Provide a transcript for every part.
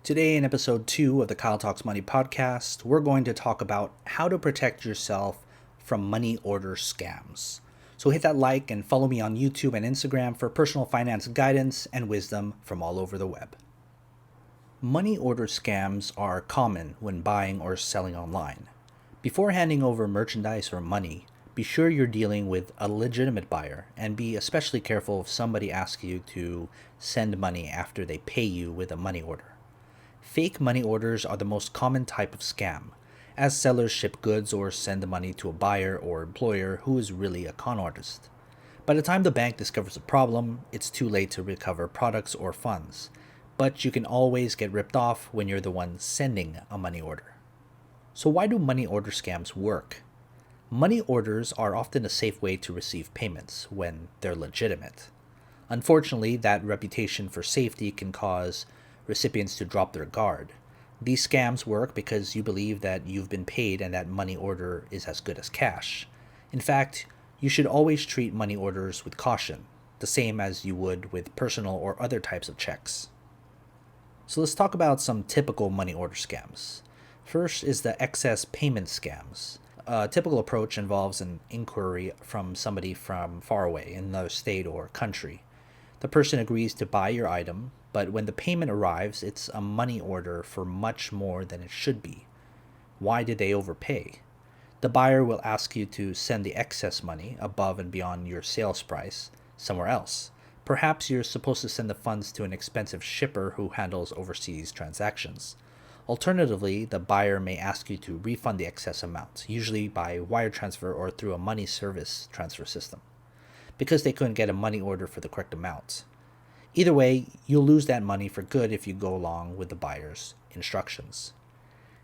Today, in episode 2 of the Kyle Talks Money podcast, we're going to talk about how to protect yourself from money order scams. So hit that like and follow me on YouTube and Instagram for personal finance guidance and wisdom from all over the web. Money order scams are common when buying or selling online. Before handing over merchandise or money, be sure you're dealing with a legitimate buyer and be especially careful if somebody asks you to send money after they pay you with a money order. Fake money orders are the most common type of scam, as sellers ship goods or send money to a buyer or employer who is really a con artist. By the time the bank discovers a problem, it's too late to recover products or funds, but you can always get ripped off when you're the one sending a money order. So why do money order scams work? Money orders are often a safe way to receive payments when they're legitimate. Unfortunately, that reputation for safety can cause recipients to drop their guard. These scams work because you believe that you've been paid and that money order is as good as cash. In fact, you should always treat money orders with caution, the same as you would with personal or other types of checks. So let's talk about some typical money order scams. First is the excess payment scams. A typical approach involves an inquiry from somebody from far away in another state or country. The person agrees to buy your item, but when the payment arrives, it's a money order for much more than it should be. Why did they overpay? The buyer will ask you to send the excess money above and beyond your sales price somewhere else. Perhaps you're supposed to send the funds to an expensive shipper who handles overseas transactions. Alternatively, the buyer may ask you to refund the excess amount, usually by wire transfer or through a money service transfer system, because they couldn't get a money order for the correct amount. Either way, you'll lose that money for good if you go along with the buyer's instructions.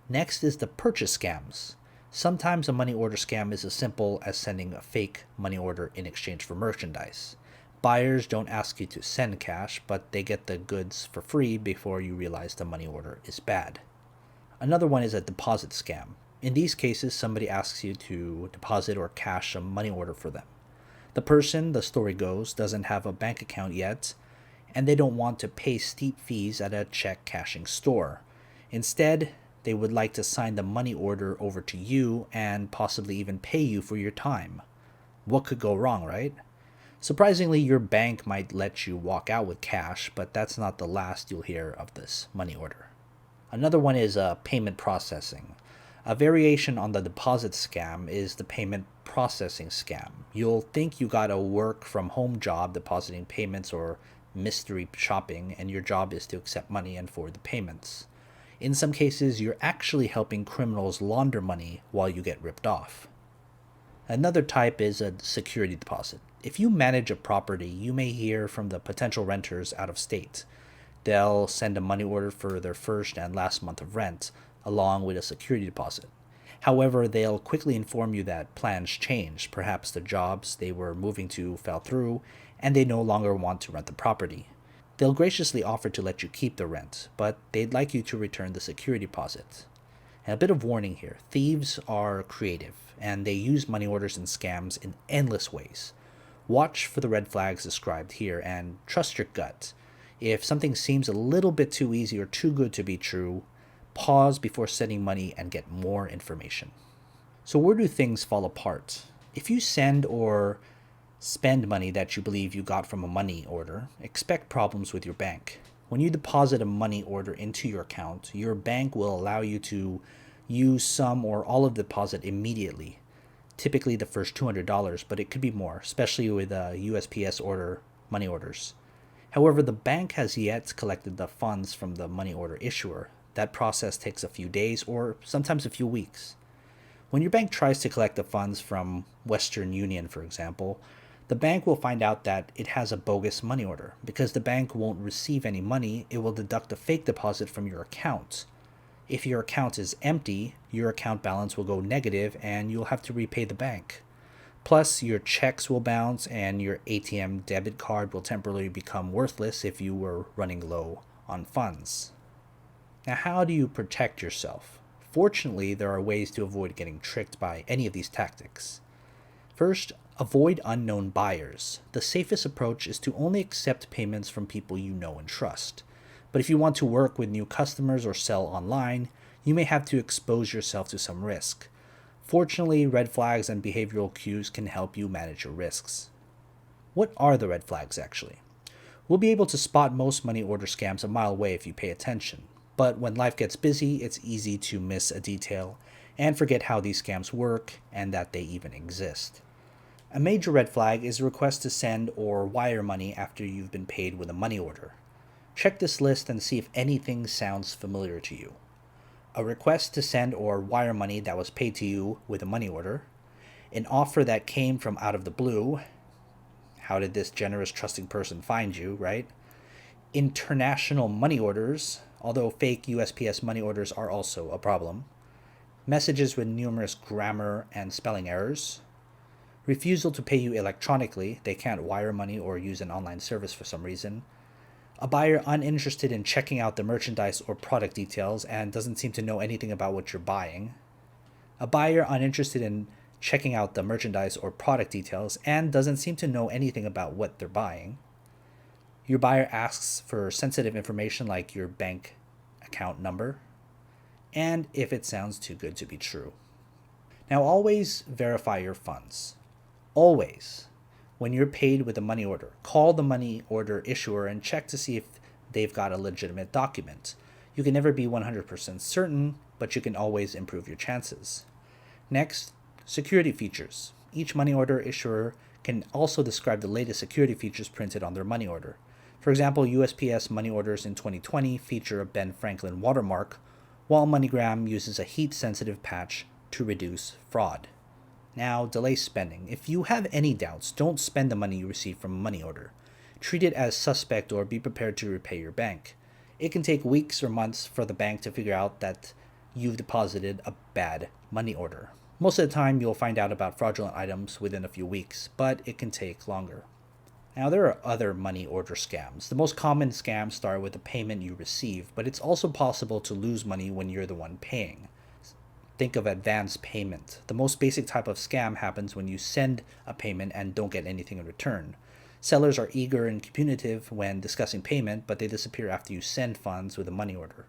Next is the purchase scams. Sometimes a money order scam is as simple as sending a fake money order in exchange for merchandise. Buyers don't ask you to send cash, but they get the goods for free before you realize the money order is bad. Another one is a deposit scam. In these cases, somebody asks you to deposit or cash a money order for them. The person, the story goes, doesn't have a bank account yet, and they don't want to pay steep fees at a check cashing store. Instead, they would like to sign the money order over to you and possibly even pay you for your time. What could go wrong, right? Surprisingly, your bank might let you walk out with cash, but that's not the last you'll hear of this money order. Another one is payment processing. A variation on the deposit scam is the payment processing scam. You'll think you got a work from home job depositing payments or mystery shopping, and your job is to accept money and forward the payments. In some cases, you're actually helping criminals launder money while you get ripped off. Another type is a security deposit. If you manage a property, you may hear from the potential renters out of state. They'll send a money order for their first and last month of rent, along with a security deposit. However, they'll quickly inform you that plans changed. Perhaps the jobs they were moving to fell through, and they no longer want to rent the property. They'll graciously offer to let you keep the rent, but they'd like you to return the security deposit. And a bit of warning here, thieves are creative, and they use money orders and scams in endless ways. Watch for the red flags described here and trust your gut. If something seems a little bit too easy or too good to be true, pause before sending money and get more information. So where do things fall apart? If you send or spend money that you believe you got from a money order, expect problems with your bank. When you deposit a money order into your account, your bank will allow you to use some or all of the deposit immediately, typically the first $200, but it could be more, especially with USPS order money orders. However, the bank has yet collected the funds from the money order issuer. That process takes a few days or sometimes a few weeks. When your bank tries to collect the funds from Western Union, for example, the bank will find out that it has a bogus money order. Because the bank won't receive any money, it will deduct a fake deposit from your account. If your account is empty, your account balance will go negative and you'll have to repay the bank. Plus, your checks will bounce and your ATM debit card will temporarily become worthless if you were running low on funds. Now, how do you protect yourself? Fortunately, there are ways to avoid getting tricked by any of these tactics. First, avoid unknown buyers. The safest approach is to only accept payments from people you know and trust. But if you want to work with new customers or sell online, you may have to expose yourself to some risk. Fortunately, red flags and behavioral cues can help you manage your risks. What are the red flags actually? We'll be able to spot most money order scams a mile away if you pay attention. But when life gets busy, it's easy to miss a detail and forget how these scams work and that they even exist. A major red flag is a request to send or wire money after you've been paid with a money order. Check this list and see if anything sounds familiar to you. A request to send or wire money that was paid to you with a money order. An offer that came from out of the blue. How did this generous, trusting person find you, right? International money orders, although fake USPS money orders are also a problem. Messages with numerous grammar and spelling errors. Refusal to pay you electronically, they can't wire money or use an online service for some reason. A buyer uninterested in checking out the merchandise or product details and doesn't seem to know anything about what you're buying. A buyer uninterested in checking out the merchandise or product details and doesn't seem to know anything about what they're buying. Your buyer asks for sensitive information like your bank account number, and if it sounds too good to be true. Now, always verify your funds. Always. When you're paid with a money order, call the money order issuer and check to see if they've got a legitimate document. You can never be 100% certain, but you can always improve your chances. Next, security features. Each money order issuer can also describe the latest security features printed on their money order. For example, USPS money orders in 2020 feature a Ben Franklin watermark, while MoneyGram uses a heat-sensitive patch to reduce fraud. Now, delay spending. If you have any doubts, don't spend the money you receive from a money order. Treat it as suspect or be prepared to repay your bank. It can take weeks or months for the bank to figure out that you've deposited a bad money order. Most of the time, you'll find out about fraudulent items within a few weeks, but it can take longer. Now, there are other money order scams. The most common scams start with the payment you receive, but it's also possible to lose money when you're the one paying. Think of advance payment. The most basic type of scam happens when you send a payment and don't get anything in return. Sellers are eager and communicative when discussing payment, but they disappear after you send funds with a money order.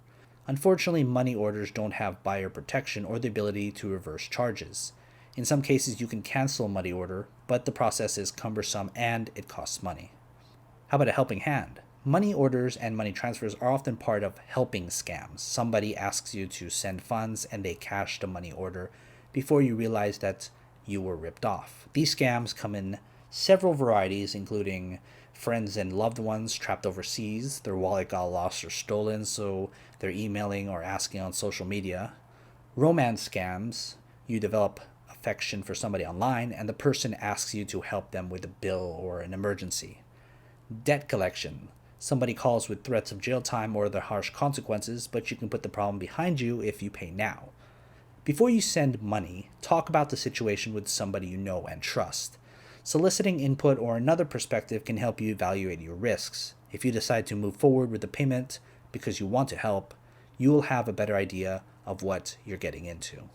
Unfortunately, money orders don't have buyer protection or the ability to reverse charges. In some cases, you can cancel a money order, but the process is cumbersome and it costs money. How about a helping hand? Money orders and money transfers are often part of helping scams. Somebody asks you to send funds and they cash the money order before you realize that you were ripped off. These scams come in several varieties, including friends and loved ones trapped overseas, their wallet got lost or stolen, so they're emailing or asking on social media. Romance scams, you develop affection for somebody online and the person asks you to help them with a bill or an emergency. Debt collection. Somebody calls with threats of jail time or the harsh consequences, but you can put the problem behind you if you pay now. Before you send money, talk about the situation with somebody you know and trust. Soliciting input or another perspective can help you evaluate your risks. If you decide to move forward with the payment because you want to help, you will have a better idea of what you're getting into.